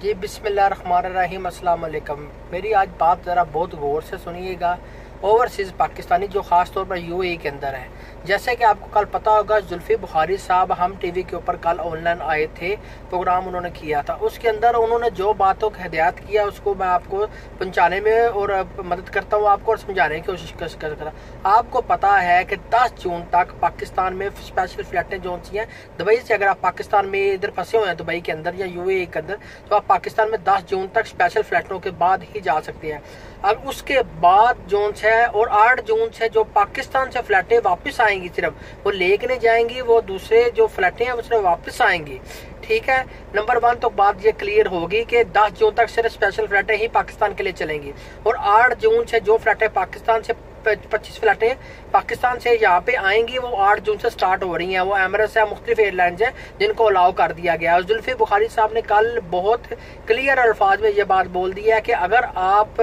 जी बिस्मिल्लाहिर्रहमानिर्रहीम, अस्सलाम वालेकुम। मेरी आज बात ज़रा बहुत गौर से सुनिएगा। ओवरसीज़ पाकिस्तानी जो ख़ास तौर पर यूएई के अंदर है, जैसे कि आपको कल पता होगा, जुल्फी बुखारी साहब हम टीवी के ऊपर कल ऑनलाइन आए थे, प्रोग्राम उन्होंने किया था। उसके अंदर उन्होंने जो बातों की हिदायत किया उसको मैं आपको पहुँचाने में और मदद करता हूँ आपको और समझाने की कोशिश कर रहा। आपको पता है कि 10 जून तक पाकिस्तान में स्पेशल फ्लाइटें जो सी हैं दुबई से, अगर आप पाकिस्तान में इधर फंसे हुए हैं दुबई के अंदर या यूएई के अंदर, तो आप पाकिस्तान में 10 जून तक स्पेशल फ्लाइटों के बाद ही जा सकते हैं। अब उसके बाद जून से और 8 जून से जो पाकिस्तान से फ्लाइटें वापस आएंगी, सिर्फ वो लेके नहीं जाएंगी, वो दूसरे जो फ्लाइटें हैं वो सिर्फ वापस आएंगी। ठीक है, नंबर 1 तो बात ये क्लियर होगी कि 10 जून तक सिर्फ स्पेशल फ्लाइटें ही पाकिस्तान के लिए चलेंगी और 8 जून से जो फ्लाइटें पाकिस्तान से 25 फ्लाइटें पाकिस्तान से यहाँ पे आएंगी वो 8 जून से स्टार्ट हो रही हैं। वो एमरेट्स है, मुख्तलिफ एयरलाइंस हैं जिनको अलाउ कर दिया गया है। जुल्फी बुखारी साहब ने कल बहुत क्लियर अल्फाज में ये बात बोल दी है कि अगर आप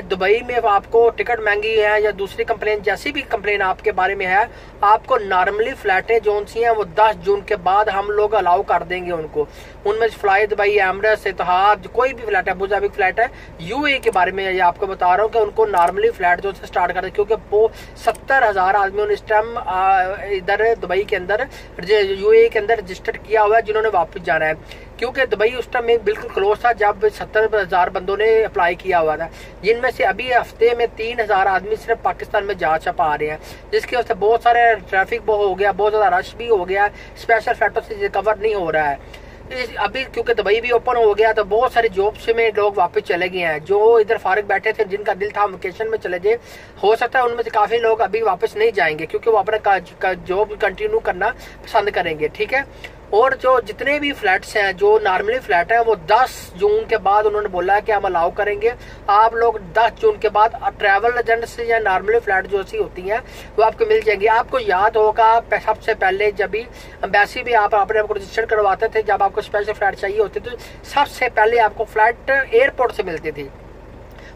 दुबई में आपको टिकट महंगी है या दूसरी कंप्लेन, जैसी भी कंप्लेन आपके बारे में है, आपको नॉर्मली फ्लाइटें जो सी हैं वो 10 जून के बाद हम लोग अलाउ कर देंगे उनको। उनमें फ्लाई दुबई, एमरेट्स, इतिहाद, कोई भी फ्लाइट है, अबूधाबी फ्लाइट है, यूएई के बारे में ये आपको बता रहा हूँ कि उनको नॉर्मली फ्लाइट जो स्टार्ट कर, क्योंकि वो 70,000 आदमियों ने इस टाइम इधर दुबई के अंदर, यूएई के अंदर रजिस्टर किया हुआ है जिन्होंने वापस जाना है, क्योंकि दुबई उस टाइम में बिल्कुल क्लोज था जब 70,000 बंदों ने अप्लाई किया हुआ था, जिनमें से अभी हफ्ते में 3,000 आदमी सिर्फ पाकिस्तान में जा पा रहे हैं, जिसकी वजह से बहुत सारे ट्रैफिक हो गया, बहुत ज़्यादा रश भी हो गया, स्पेशल फ्लाइटों से रिकवर नहीं हो रहा है। अभी क्योंकि दुबई भी ओपन हो गया तो बहुत सारे जॉब्स में लोग वापस चले गए हैं, जो इधर फारिग बैठे थे, जिनका दिल था वेकेशन में चले जाए, हो सकता है उनमें से काफ़ी लोग अभी वापस नहीं जाएंगे क्योंकि वो अपना जॉब कंटिन्यू करना पसंद करेंगे। ठीक है, और जो जितने भी फ्लैट्स हैं, जो नॉर्मली फ्लैट हैं, वो 10 जून के बाद उन्होंने बोला है कि हम अलाउ करेंगे। आप लोग 10 जून के बाद ट्रैवल एजेंट से या नॉर्मली फ्लैट जो सी होती हैं वो आपको मिल जाएंगी। आपको याद होगा सबसे पहले जब भी एम्बेसी भी आप अपने आपको रजिस्टर करवाते थे, जब आपको स्पेशल फ्लैट चाहिए होती थी, सबसे पहले आपको फ्लाइट एयरपोर्ट से मिलती थी।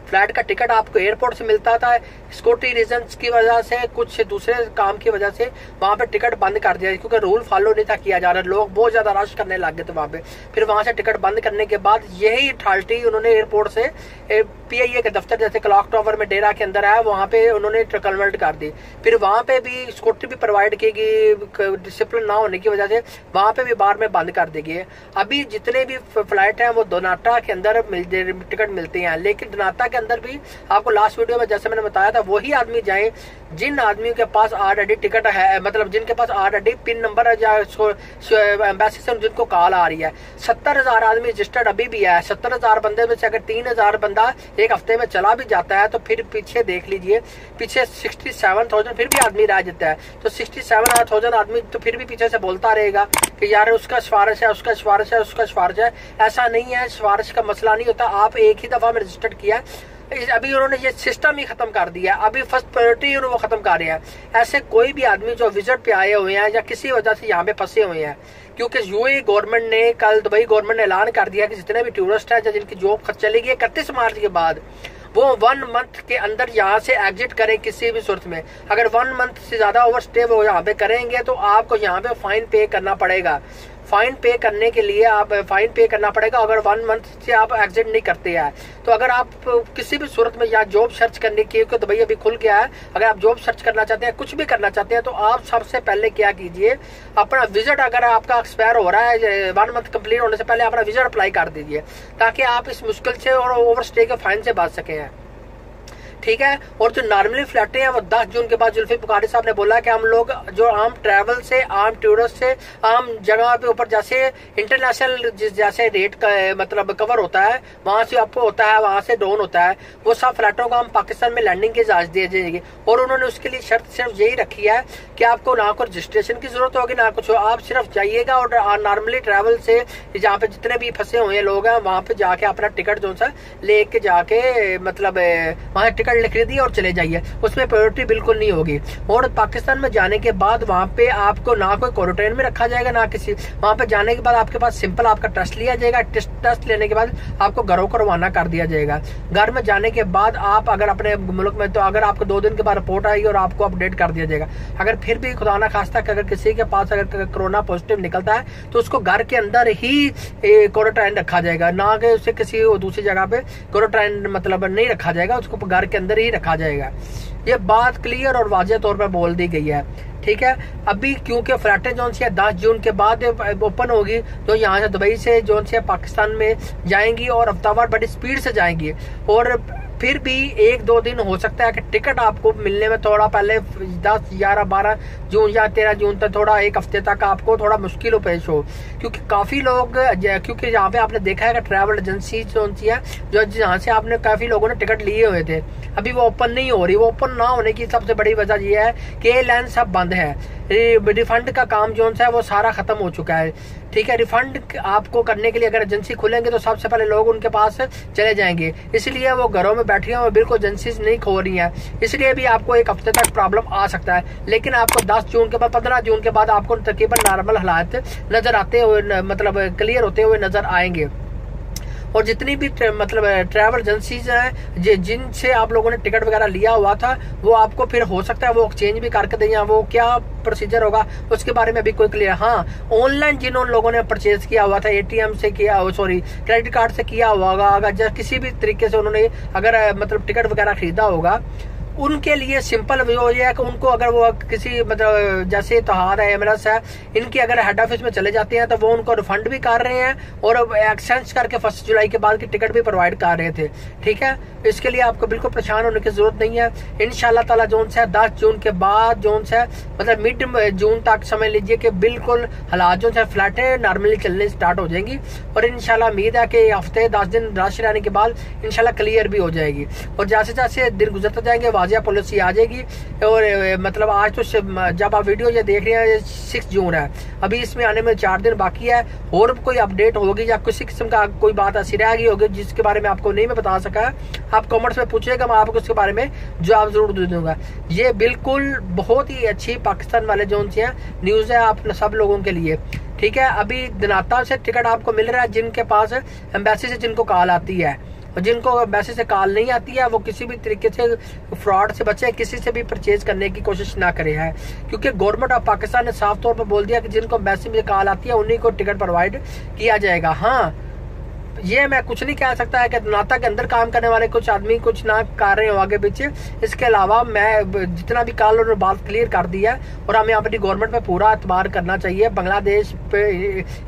फ्लाइट का टिकट आपको एयरपोर्ट से मिलता था। सिक्योरिटी रीजंस की वजह से, कुछ दूसरे काम की वजह से वहाँ पे टिकट बंद कर दिया क्योंकि रूल फॉलो नहीं था किया जा रहा, लोग बहुत ज़्यादा रश करने लग गए थे वहाँ पे। फिर वहाँ से टिकट बंद करने के बाद यही अथॉरिटी उन्होंने एयरपोर्ट से पीआईए के दफ्तर, जैसे क्लॉक टावर में डेरा के अंदर है, वहाँ पे उन्होंने कन्वर्ट कर दी। फिर वहाँ पे भी सिक्योरिटी भी प्रोवाइड की गई, डिसिप्लिन ना होने की वजह से वहाँ पे भी बार में बंद कर दी गई है। अभी जितने भी फ्लाइट हैं वो दोनाटा के अंदर टिकट मिलते हैं, लेकिन दोनाटा के अंदर भी आपको लास्ट वीडियो में जैसे मैंने बताया था, वही आदमी जाए जिन आदमियों के पास ऑलरेडी टिकट है, मतलब जिनके पास ऑलरेडी पिन नंबर या एम्बेसी से जिनको कॉल आ रही है। 70,000 आदमी रजिस्टर्ड अभी भी है। 70,000 बंदे में से अगर 3,000 बंदा एक हफ्ते में चला भी जाता है तो फिर पीछे देख लीजिए, पीछे 67,000 फिर भी आदमी रह जाता है। तो 67,000 आदमी तो फिर भी पीछे से बोलता रहेगा कि यार उसका सिफारिश है, उसका सिफारिश है, उसका सिफारिश है। ऐसा नहीं है, सिफारिश का मसला नहीं होता। आप एक ही दफा में रजिस्टर्ड किया, अभी उन्होंने ये सिस्टम ही खत्म कर दिया, अभी फर्स्ट प्रायोरिटी वो खत्म कर रहे हैं। ऐसे कोई भी आदमी जो विजिट पे आए हुए हैं या किसी वजह से यहाँ पे फंसे हुए हैं, क्योंकि यूएई गवर्नमेंट ने कल, दुबई गवर्नमेंट ने ऐलान कर दिया कि जितने भी टूरिस्ट हैं जिनकी जॉब चलेगी 31 मार्च के बाद, वो 1 मंथ के अंदर यहाँ से एग्जिट करें किसी भी सूरत में। अगर 1 मंथ से ज्यादा ओवर स्टे वो यहाँ पे करेंगे तो आपको यहाँ पे फाइन पे करना पड़ेगा। फाइन पे करने के लिए आप फाइन पे करना पड़ेगा अगर 1 मंथ से आप एग्जिट नहीं करते हैं। तो अगर आप किसी भी सूरत में या जॉब सर्च करने की, क्योंकि दुबई अभी खुल गया है, अगर आप जॉब सर्च करना चाहते हैं, कुछ भी करना चाहते हैं, तो आप सबसे पहले क्या कीजिए, अपना विजिट, अगर आपका एक्सपायर हो रहा है 1 मंथ कंप्लीट होने से पहले अपना विजिट अप्लाई कर दीजिए, ताकि आप इस मुश्किल से और ओवर स्टे के फाइन से बच सके हैं। ठीक है, और जो नॉर्मली फ्लाइटें हैं वो 10 जून के बाद जुल्फी बुखारी साहब ने बोला कि हम लोग जो आम ट्रैवल से, आम टूरिस्ट से, आम जगह पे ऊपर जैसे इंटरनेशनल जैसे रेट का मतलब कवर होता है, वहां से अप होता है, वहां से डाउन होता है, वो सब फ्लाइटों को हम पाकिस्तान में लैंडिंग की इजाजत दे देंगे। और उन्होंने उसके लिए शर्त सिर्फ यही रखी है कि आपको ना कोई रजिस्ट्रेशन की जरूरत होगी ना कुछ, आप सिर्फ जाइएगा और नॉर्मली ट्रैवल से जहाँ पे जितने भी फंसे हुए लोग हैं वहां पे जाके अपना टिकट जो सा लेके जाके, मतलब वहां टिकट लिख दी और चले जाइए, उसमें प्रायोरिटी बिल्कुल नहीं होगी। और पाकिस्तान में जाने के बाद वहाँ पे आपको ना कोई क्वारंटाइन में रखा जाएगा, ना किसी, वहाँ पे जाने के बाद आपके पास सिंपल आपका टेस्ट लिया जाएगा, टेस्ट लेने के बाद आपको घरों को रवाना कर दिया जाएगा। घर में जाने के बाद आप अगर अपने मुल्क में, तो अगर आपको 2 दिन के बाद रिपोर्ट आएगी और आपको अपडेट कर दिया जाएगा। अगर फिर भी खुदा ना खास्ता अगर किसी के पास अगर कोरोना पॉजिटिव निकलता है तो उसको घर के अंदर ही क्वारंटाइन रखा जाएगा, ना कि उसे किसी दूसरी जगह पे क्वारंटाइन मतलब नहीं रखा जाएगा, उसको घर के अंदर ही रखा जाएगा। ये बात क्लियर और वाज़ेह तौर पर बोल दी गई है, ठीक है। अभी क्योंकि फ्लाइटें जो सी 10 जून के बाद ओपन होगी, जो यहाँ से दुबई से जो सी पाकिस्तान में जाएंगी और हफ्तावार बड़ी स्पीड से जाएंगी, और फिर भी 1-2 दिन हो सकता है कि टिकट आपको मिलने में थोड़ा पहले 10, 11, 12 जून या 13 जून तक थोड़ा 1 हफ्ते तक आपको थोड़ा मुश्किल हो पेश हो, क्योंकि काफ़ी लोग, क्योंकि यहाँ पे आपने देखा है कि ट्रैवल एजेंसी जो है, जो जहाँ से आपने काफ़ी लोगों ने टिकट लिए हुए थे, अभी वो ओपन नहीं हो रही। वो ओपन ना होने की सबसे बड़ी वजह यह है कि एयरलाइन सब बंद है। रिफंड का काम जो है वो सारा खत्म हो चुका है, ठीक है। रिफंड आपको करने के लिए अगर एजेंसी खुलेंगे तो सबसे पहले लोग उनके पास चले जाएंगे, इसलिए वो घरों में बैठी हैं, बिल्कुल एजेंसी नहीं खो रही हैं, इसलिए भी आपको 1 हफ्ते तक प्रॉब्लम आ सकता है। लेकिन आपको 10 जून के बाद, 15 जून के बाद आपको तकरीबन नॉर्मल हालात नजर आते हुए, मतलब क्लियर होते हुए नजर आएंगे। और जितनी भी मतलब ट्रैवल एजेंसीज हैं जिनसे आप लोगों ने टिकट वगैरह लिया हुआ था, वो आपको फिर हो सकता है वो एक्सचेंज भी करके दें, वो क्या प्रोसीजर होगा उसके बारे में अभी कोई क्लियर। हाँ, ऑनलाइन जिन लोगों ने परचेज किया हुआ था, ATM से किया, सॉरी क्रेडिट कार्ड से किया हुआ होगा, अगर किसी भी तरीके से उन्होंने अगर मतलब टिकट वगैरह खरीदा होगा, उनके लिए सिंपल वो ये है कि उनको अगर वो किसी मतलब जैसे इत्तेहाद है, एमरेट्स है, इनकी अगर हेड ऑफिस में चले जाते हैं तो वो उनको रिफंड भी कर रहे हैं और एक्सचेंज करके 1 जुलाई के बाद की टिकट भी प्रोवाइड कर रहे थे, ठीक है। इसके लिए आपको बिल्कुल परेशान होने की जरूरत नहीं है। इंशाल्लाह ताला जोन से 10 जून के बाद जोन से मतलब मिड जून तक समझ लीजिए कि बिल्कुल हालात जो है फ्लाइटें नॉर्मली चलने स्टार्ट हो जाएंगी, और इंशाल्लाह उम्मीद है कि हफ्ते 10 दिन रश रहने के बाद इंशाल्लाह क्लियर भी हो जाएगी। और जैसे जैसे दिन गुजरते जाएंगे वाजिया पॉलिसी आ जाएगी। और मतलब आज तो जब आप वीडियो ये देख रहे हैं 6 जून है, अभी इसमें आने में 4 दिन बाकी है। और कोई अपडेट होगी या किसी किस्म का कोई बात ऐसी रह गई होगी जिसके बारे में आपको नहीं मैं बता सका, आप कमेंट्स में पूछिएगा, मैं आपको उसके बारे में जवाब जरूर दे दूंगा। ये बिल्कुल बहुत ही अच्छी पाकिस्तान वाले जो न्यूज़ है आप सब लोगों के लिए, ठीक है। अभी दिनाता से टिकट आपको मिल रहा है जिनके पास एम्बेसी से जिनको कॉल आती है, और जिनको एम्बेसी से कॉल नहीं आती है वो किसी भी तरीके से फ्रॉड से बचे, किसी से भी परचेज करने की कोशिश ना करे है, क्योंकि गवर्नमेंट ऑफ पाकिस्तान ने साफ तौर पर बोल दिया कि जिनको एम्बेसी में कॉल आती है उन्हीं को टिकट प्रोवाइड किया जाएगा। हाँ, ये मैं कुछ नहीं कह सकता है कि नाता के अंदर काम करने वाले कुछ आदमी कुछ ना कर रहे हो आगे पीछे। इसके अलावा मैं जितना भी कल उन्होंने बात क्लियर कर दी है, और हमें अपनी गवर्नमेंट पे पूरा एतबार करना चाहिए। बांग्लादेश पे,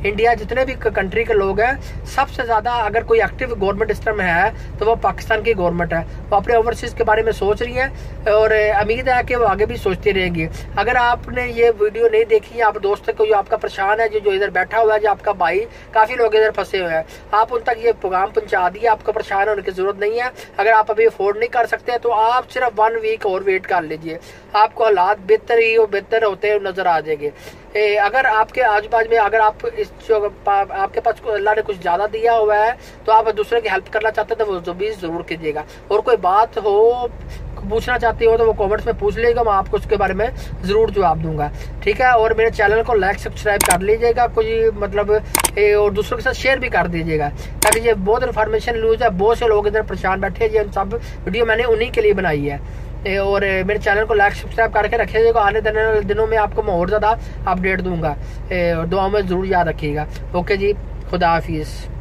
इंडिया, जितने भी कंट्री के लोग हैं, सबसे ज़्यादा अगर कोई एक्टिव गवर्नमेंट सिस्टम में है तो वो पाकिस्तान की गवर्नमेंट है। वो अपने ओवरसीज़ के बारे में सोच रही है और उम्मीद है कि वो आगे भी सोचती रहेंगी। अगर आपने ये वीडियो नहीं देखी, आप दोस्त को जो आपका परेशान है, जो इधर बैठा हुआ है, जो आपका भाई, काफ़ी लोग इधर फंसे हुए हैं, आप तक ये प्रोग्राम पहुंचा दिया, आपको परेशान होने की जरूरत नहीं है। अगर आप अभी अफोर्ड नहीं कर सकते तो आप सिर्फ 1 वीक और वेट कर लीजिए, आपको हालात बेहतर होते नजर आ जाएंगे। अगर आपके आजू बाजू में अगर आप आपके पास अल्लाह ने कुछ ज्यादा दिया हुआ है तो आप दूसरे की हेल्प करना चाहते हैं तो वो भी जरूर कीजिएगा। और कोई बात हो पूछना चाहते हो तो वो कमेंट्स में पूछ लेगा, मैं आपको उसके बारे में जरूर जवाब दूंगा, ठीक है। और मेरे चैनल को लाइक सब्सक्राइब कर लीजिएगा, कोई मतलब और दूसरों के साथ शेयर भी कर दीजिएगा, ताकि ये बहुत इन्फॉर्मेशन न्यूज़ है, बहुत से लोग इधर परेशान बैठे हैं। ये सब वीडियो मैंने उन्हीं के लिए बनाई है। और मेरे चैनल को लाइक सब्सक्राइब करके रखिएगा, आने दिनों में आपको मैं और ज़्यादा अपडेट दूंगा। दुआ में ज़रूर याद रखिएगा। ओके जी, खुदा हाफिज़।